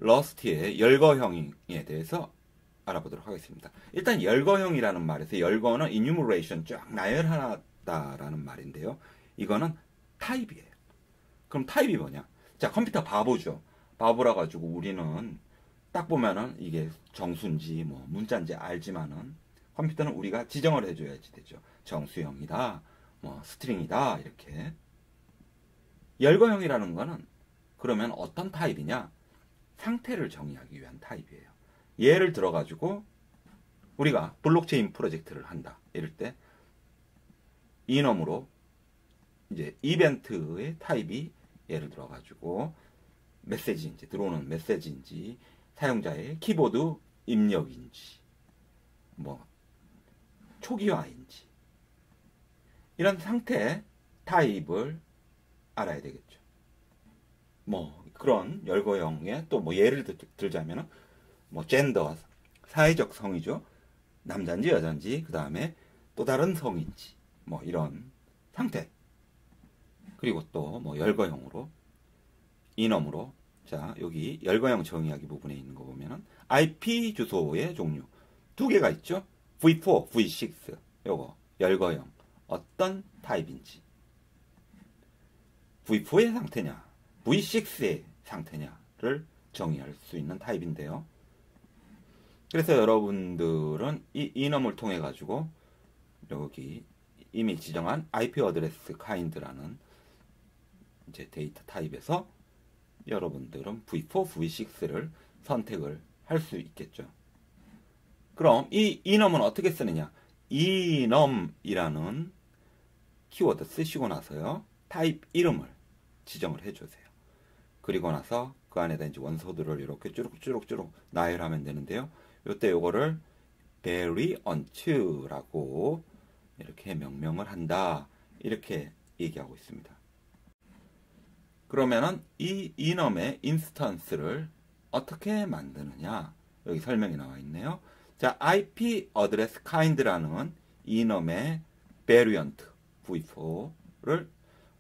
러스트의 열거형에 대해서 알아보도록 하겠습니다. 일단 열거형이라는 말에서 열거는 enumeration 쫙 나열하다라는 말인데요. 이거는 타입이에요. 그럼 타입이 뭐냐? 자, 컴퓨터 바보죠. 바보라 가지고 우리는 딱 보면은 이게 정수인지 뭐 문자인지 알지만은 컴퓨터는 우리가 지정을 해줘야지 되죠. 정수형이다, 뭐 스트링이다 이렇게. 열거형이라는 거는 그러면 어떤 타입이냐? 상태를 정의하기 위한 타입이에요. 예를 들어 가지고 우리가 블록체인 프로젝트를 한다. 이럴 때 이넘으로 이제 이벤트의 타입이 예를 들어 가지고 메시지인지 들어오는 메시지인지 사용자의 키보드 입력인지 뭐 초기화인지 이런 상태 타입을 알아야 되겠죠. 뭐 그런 열거형의 또 뭐 예를 들자면은 뭐 젠더 사회적 성이죠. 남자인지 여자인지 그 다음에 또 다른 성인지 뭐 이런 상태. 그리고 또 뭐 열거형으로 이넘으로 자 여기 열거형 정의하기 부분에 있는 거 보면은 IP 주소의 종류 두 개가 있죠. V4, V6 요거 열거형 어떤 타입인지 V4의 상태냐 V6의 상태냐를 정의할 수 있는 타입인데요. 그래서 여러분들은 이 이넘을 통해 가지고 여기 이미 지정한 IP 어드레스 카인드라는 이제 데이터 타입에서 여러분들은 V4, V6를 선택을 할 수 있겠죠. 그럼 이 이넘은 어떻게 쓰느냐? 이넘이라는 키워드 쓰시고 나서요. 타입 이름을 지정을 해주세요. 그리고 나서 그 안에다 이제 원소들을 이렇게 쭈룩쭈룩 나열하면 되는데요. 요때 요거를 variant라고 이렇게 명명을 한다. 이렇게 얘기하고 있습니다. 그러면은 이 이넘의 인스턴스를 어떻게 만드느냐? 여기 설명이 나와 있네요. 자, IP 어드레스 카인드라는 이넘의 variant v4를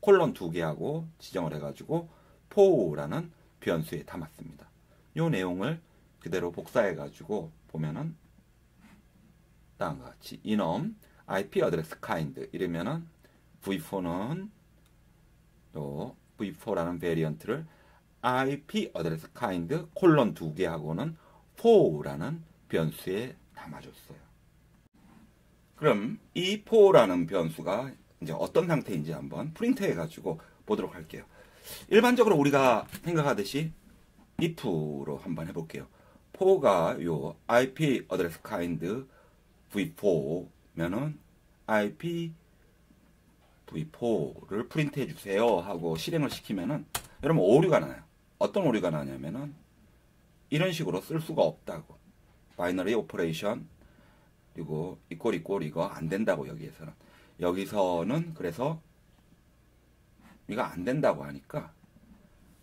콜론 2개하고 지정을 해가지고 for라는 변수에 담았습니다. 이 내용을 그대로 복사해가지고 보면은 다음과 같이 이넘 IP 어드레스 카인드 이러면은 v4는 또 v4라는 베리언트를 IP 어드레스 카인드 콜론 2개하고는 4라는 변수에 담아줬어요. 그럼 이 4라는 변수가 이제 어떤 상태인지 한번 프린트해 가지고 보도록 할게요. 일반적으로 우리가 생각하듯이 if로 한번 해볼게요. 4가 요 IP 어드레스 카인드 v4면은 IP v4를 프린트해 주세요 하고 실행을 시키면은 여러분 오류가 나요. 어떤 오류가 나냐면은 이런 식으로 쓸 수가 없다고. 바이너리 오퍼레이션 그리고 이꼴 이거 안 된다고 여기서는 그래서 이거 안 된다고 하니까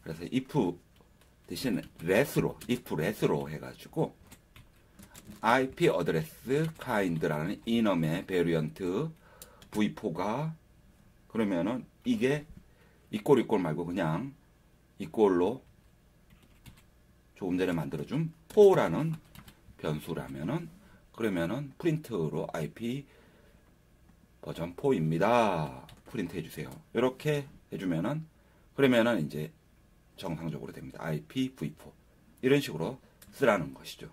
그래서 if 대신 if let로 해가지고 IP 어드레스 카인드라는 이넘의 베리언트 v4가 그러면은 이게 이꼴 말고 그냥 이꼴로 조금 전에 만들어준 4라는 변수라면은 그러면은 프린트로 IP 버전 4입니다. 프린트 해주세요. 이렇게 해주면은 그러면은 이제 정상적으로 됩니다. IP v4 이런 식으로 쓰라는 것이죠.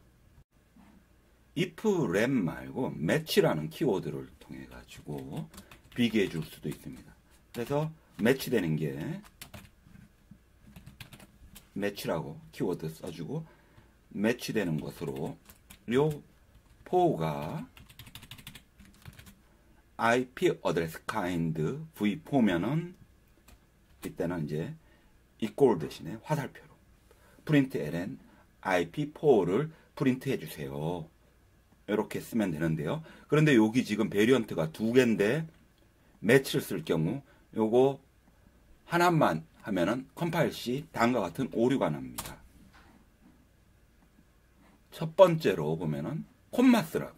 if 램 말고 match라는 키워드를 통해 가지고 비교해 줄 수도 있습니다. 그래서 매치되는 게 매치라고 키워드 써주고 매치되는 것으로 요 4가 IP 어드레스 카인드 v4면은 이때는 이제 이꼴 대신에 화살표로 프린트 ln IP4를 프린트 해주세요. 이렇게 쓰면 되는데요. 그런데 여기 지금 베리언트가 두 개인데 매치를 쓸 경우 요거 하나만 하면은 컴파일 시 다음과 같은 오류가 납니다. 첫 번째로 보면은 콤마 쓰라고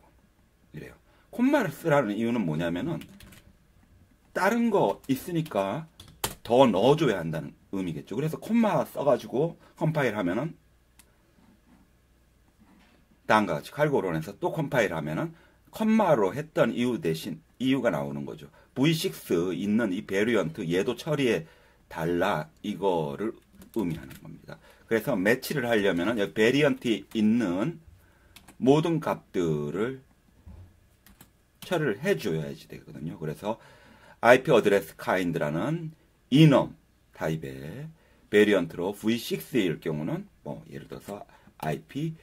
이래요. 콤마를 쓰라는 이유는 뭐냐면은 다른 거 있으니까 더 넣어줘야 한다는 의미겠죠. 그래서 콤마 써가지고 컴파일 하면은 다음과 같이 칼고론에서 또 컴파일 하면은 컴마로 했던 이유 대신 이유가 나오는 거죠. V6 있는 이 베리언트 얘도 처리해 달라 이거를 의미하는 겁니다. 그래서 매치를 하려면은 여기 베리언트에 있는 모든 값들을 처리를 해줘야지 되거든요. 그래서 IP 어드레스 카인드라는 이넘 타입의 베리언트로 V6일 경우는 뭐 예를 들어서 IP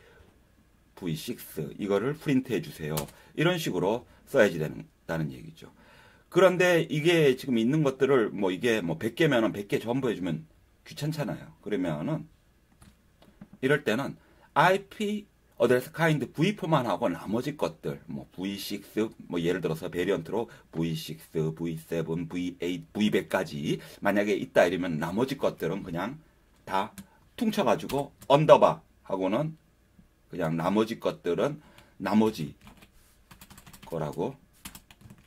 V6 이거를 프린트 해주세요. 이런 식으로 써야지 된다는 얘기죠. 그런데 이게 지금 있는 것들을 뭐 이게 뭐 100개면은 100개 전부 해주면 귀찮잖아요. 그러면은 이럴 때는 IP 어드레스 카인드 V4만 하고 나머지 것들 뭐 V6 뭐 예를 들어서 베리언트로 V6, V7, V8, V100까지 만약에 있다 이러면 나머지 것들은 그냥 다 퉁쳐가지고 언더바 하고는 그냥 나머지 것들은 나머지 거라고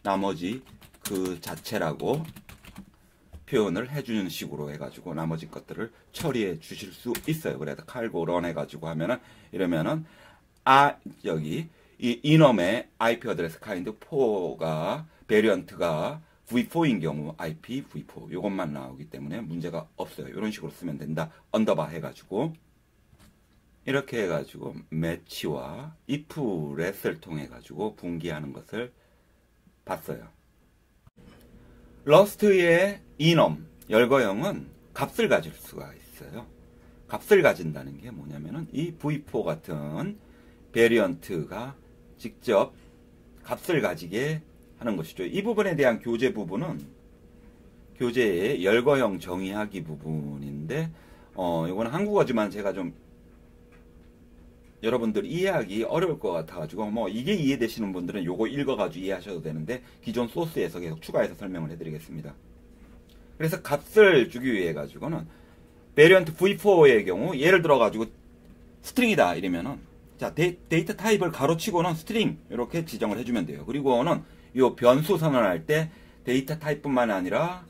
나머지 그 자체라고 표현을 해주는 식으로 해가지고 나머지 것들을 처리해 주실 수 있어요. 그래서 칼고 런 해가지고 하면은 이러면은 여기 이 이넘의 IP 어드레스 카인드 4가 베리언트가 V4인 경우 IP V4 이것만 나오기 때문에 문제가 없어요. 이런 식으로 쓰면 된다. 언더바 해가지고 이렇게 해가지고 매치와 if let을 통해 가지고 분기하는 것을 봤어요. 러스트의 이넘 열거형은 값을 가질 수가 있어요. 값을 가진다는 게 뭐냐면은 이 V4 같은 베리언트가 직접 값을 가지게 하는 것이죠. 이 부분에 대한 교재 부분은 교재의 열거형 정의하기 부분인데 이거는 한국어지만 제가 좀 여러분들 이해하기 어려울 것 같아가지고 뭐 이게 이해되시는 분들은 요거 읽어가지고 이해하셔도 되는데 기존 소스에서 계속 추가해서 설명을 해드리겠습니다. 그래서 값을 주기 위해 가지고는 베리언트 V4의 경우 예를 들어 가지고 스트링이다 이러면은 자 데이터 타입을 가로치고는 스트링 이렇게 지정을 해주면 돼요. 그리고는 요 변수 선언할 때 데이터 타입뿐만 아니라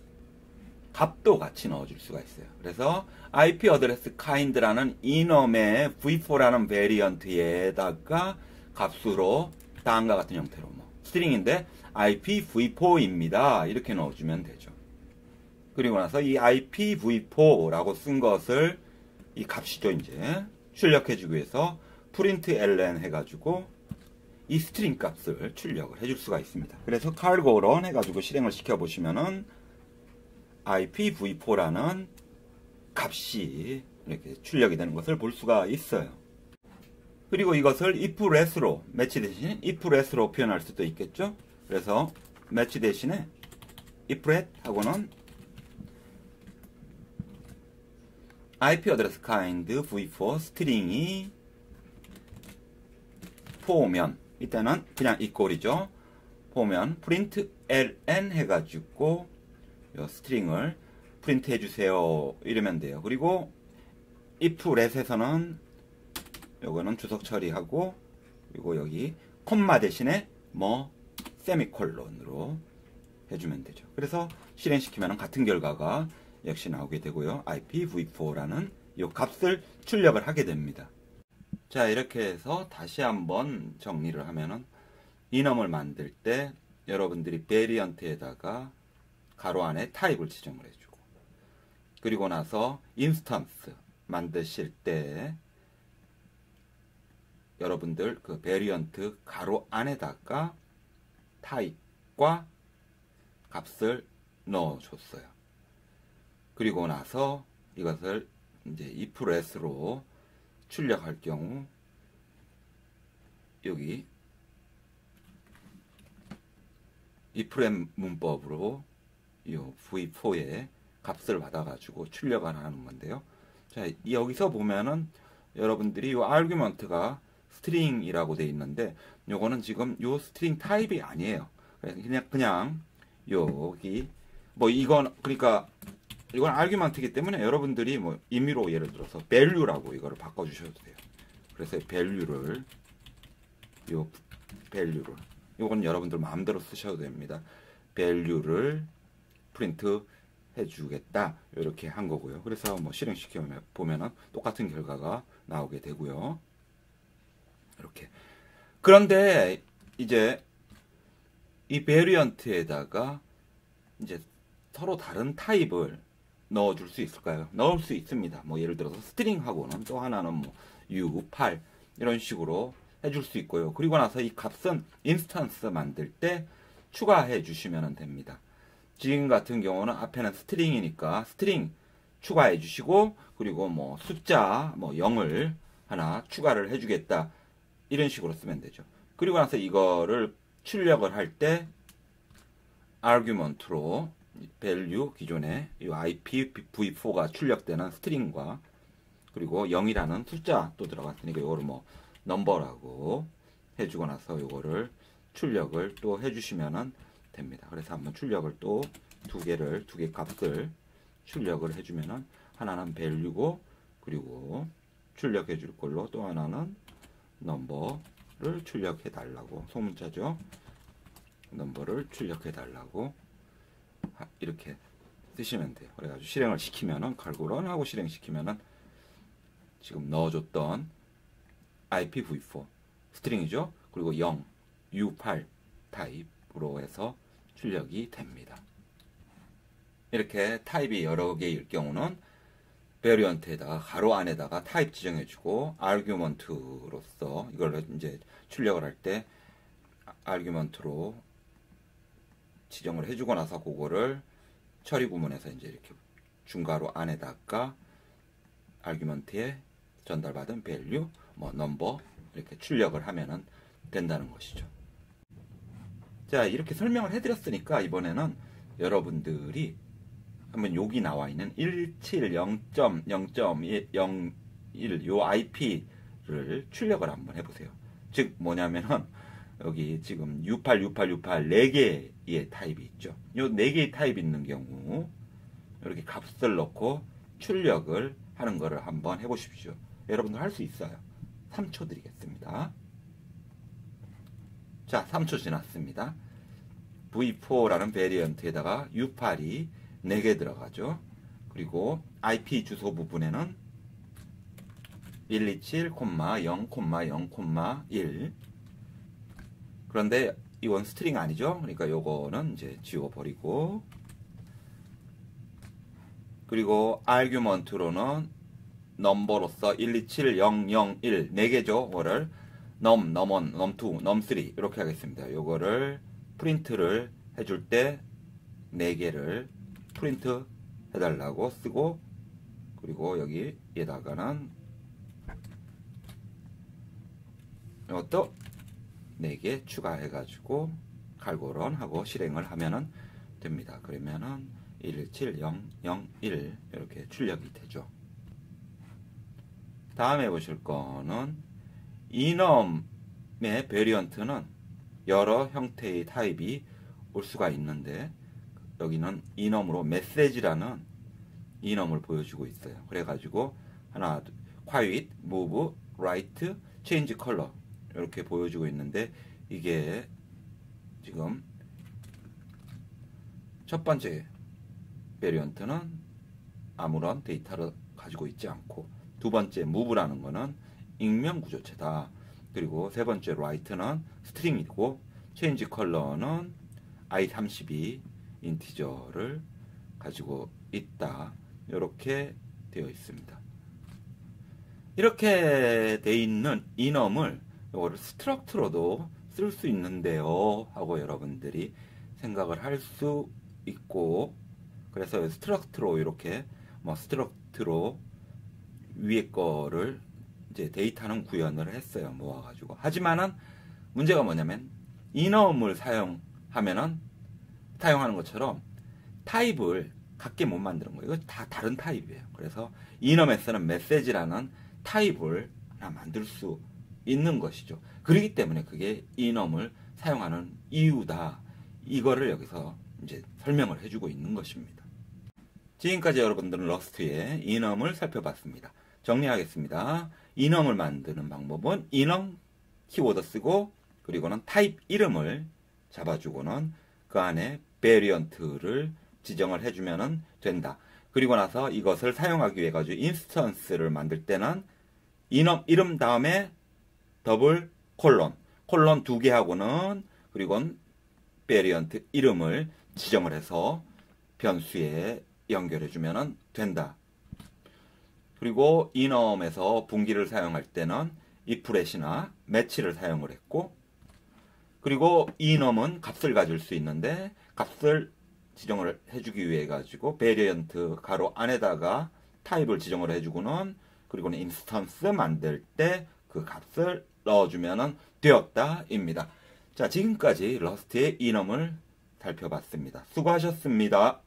값도 같이 넣어줄 수가 있어요. 그래서 IP 어드레스 카인드라는 이넘의 V4라는 베리언트에다가 값으로 다음과 같은 형태로 뭐 스트링인데 IP V4입니다. 이렇게 넣어주면 되죠. 그리고 나서 이 IP V4라고 쓴 것을 이 값이죠 이제 출력해주기 위해서 프린트 ln 해가지고 이 스트링 값을 출력을 해줄 수가 있습니다. 그래서 cargo run 해가지고 실행을 시켜보시면은 IPv4라는 값이 이렇게 출력이 되는 것을 볼 수가 있어요. 그리고 이것을 if let로 매치 대신에 if let로 표현할 수도 있겠죠. 그래서 매치 대신에 if let 하고는 IP 어드레스 카인드 v4 스트링이 4면 이때는 그냥 이꼴이죠. 보면 print ln 해가지고 요 스트링을 프린트 해주세요 이러면 돼요. 그리고 if let에서는 요거는 주석 처리하고 그리고 여기 콤마 대신에 뭐 세미콜론으로 해주면 되죠. 그래서 실행시키면 같은 결과가 역시 나오게 되고요. IPv4라는 이 값을 출력을 하게 됩니다. 자 이렇게 해서 다시 한번 정리를 하면은 이넘을 만들 때 여러분들이 베리언트에다가 가로 안에 타입을 지정을 해주고 그리고 나서 인스턴스 만드실 때 여러분들 그 베리언트 가로 안에다가 타입과 값을 넣어줬어요. 그리고 나서 이것을 이제 if let로 출력할 경우 여기 if let 문법으로 이 v4의 값을 받아가지고 출력을 하는 건데요. 자 여기서 보면은 여러분들이 이 argument가 스트링이라고 돼 있는데 요거는 지금 요 스트링 타입이 아니에요. 그냥 여기 뭐 이건 그러니까 이건 argument이기 때문에 여러분들이 뭐 임의로 예를 들어서 value라고 이거를 바꿔 주셔도 돼요. 그래서 value를 요건 여러분들 마음대로 쓰셔도 됩니다. value를 프린트 해주겠다 이렇게 한 거고요. 그래서 뭐 실행시켜 보면은 똑같은 결과가 나오게 되고요. 이렇게. 그런데 이제 이 베리언트에다가 이제 서로 다른 타입을 넣어줄 수 있을까요? 넣을 수 있습니다. 뭐 예를 들어서 스트링하고는 또 하나는 뭐 U, 8 이런 식으로 해줄 수 있고요. 그리고 나서 이 값은 인스턴스 만들 때 추가해 주시면 됩니다. 지금 같은 경우는 앞에는 스트링이니까 스트링 추가해 주시고, 그리고 뭐 숫자 뭐 0을 하나 추가를 해주겠다 이런 식으로 쓰면 되죠. 그리고 나서 이거를 출력을 할 때 argument로 value 기존에 이 IPv4가 출력되는 스트링과 그리고 0이라는 숫자 또 들어갔으니까 이거를 뭐 넘버라고 해주고 나서 이거를 출력을 또 해주시면 됩니다. 그래서 한번 출력을 또 두 개 값을 출력을 해주면은 하나는 value고 그리고 출력해 줄 걸로 또 하나는 넘버를 출력해 달라고, 소문자죠. 넘버를 출력해 달라고 이렇게 쓰시면 돼요. 그래가지고 실행을 시키면은 칼굴런 하고 실행시키면은 지금 넣어줬던 IPv4 스트링이죠. 그리고 0, U8 타입으로 해서 출력이 됩니다. 이렇게 타입이 여러 개일 경우는 베리언트에다가 가로 안에다가 타입 지정해주고 argument로서 이걸 이제 출력을 할 때 argument로 지정을 해주고 나서 그거를 처리 구문에서 이제 이렇게 중괄호 안에다가 argument에 전달받은 value, 뭐 number 이렇게 출력을 하면은 된다는 것이죠. 자, 이렇게 설명을 해드렸으니까 이번에는 여러분들이 한번 여기 나와 있는 170.0.01 요 IP를 출력을 한번 해보세요. 즉 뭐냐면은 여기 지금 68, 68, 68 4개의 타입이 있죠. 요 4개의 타입이 있는 경우 이렇게 값을 넣고 출력을 하는 거를 한번 해보십시오. 여러분들 할 수 있어요. 3초 드리겠습니다. 자, 3초 지났습니다. V4라는 베리언트에다가 U8이 4개 들어가죠. 그리고 IP 주소 부분에는 127,0,0,1 그런데 이건 스트링 아니죠. 그러니까 요거는 이제 지워버리고, 그리고 argument로는 넘버로서 127,0,0,1 4개죠. 그거를 num, num1, num2, num3 이렇게 하겠습니다. 요거를 프린트를 해줄 때 4개를 프린트 해달라고 쓰고, 그리고 여기에다가는 이것도 4개 추가해가지고 칼고런 하고 실행을 하면은 됩니다. 그러면은 117,0,0,1 이렇게 출력이 되죠. 다음에 보실 거는 enum의 베리언트는 여러 형태의 타입이 올 수가 있는데, 여기는 enum으로 메시지라는 enum을 보여주고 있어요. 그래가지고 하나, quiet, move, write, change color 이렇게 보여주고 있는데, 이게 지금 첫 번째 베리언트는 아무런 데이터를 가지고 있지 않고, 두 번째 move라는 거는 익명 구조체다. 그리고 세 번째 write는 스트링이고, change color는 i32 인티저를 가지고 있다. 이렇게 되어 있습니다. 이렇게 되어 있는 enum을 이거를 스트럭트로도 쓸 수 있는데요 하고 여러분들이 생각을 할 수 있고, 그래서 스트럭트로 이렇게 뭐 스트럭트로 위에 거를 이제 데이터는 구현을 했어요. 모아가지고. 하지만은 문제가 뭐냐면 enum을 사용하는 것처럼 타입을 같게 못 만드는 거예요. 이거 다 다른 타입이에요. 그래서 enum에서는 메시지라는 타입을 하나 만들 수 있는 것이죠. 그렇기 때문에 그게 enum을 사용하는 이유다. 이거를 여기서 이제 설명을 해주고 있는 것입니다. 지금까지 여러분들은 러스트의 enum을 살펴봤습니다. 정리하겠습니다. enum을 만드는 방법은 enum 키워드 쓰고, 그리고는 타입 이름을 잡아주고는 그 안에 베리언트를 지정을 해주면 된다. 그리고 나서 이것을 사용하기 위해 가지고 인스턴스를 만들 때는 enum 이름 다음에 더블 콜론 2개 하고는 그리고 베리언트 이름을 지정을 해서 변수에 연결해주면 된다. 그리고 이넘에서 분기를 사용할 때는 iflet이나 match를 사용을 했고, 그리고 이넘은 값을 가질 수 있는데 값을 지정을 해주기 위해 가지고 베리언트 가로 안에다가 타입을 지정을 해주고는 그리고는 인스턴스 만들 때 그 값을 넣어주면 되었다입니다. 자, 지금까지 러스트의 이넘을 살펴봤습니다. 수고하셨습니다.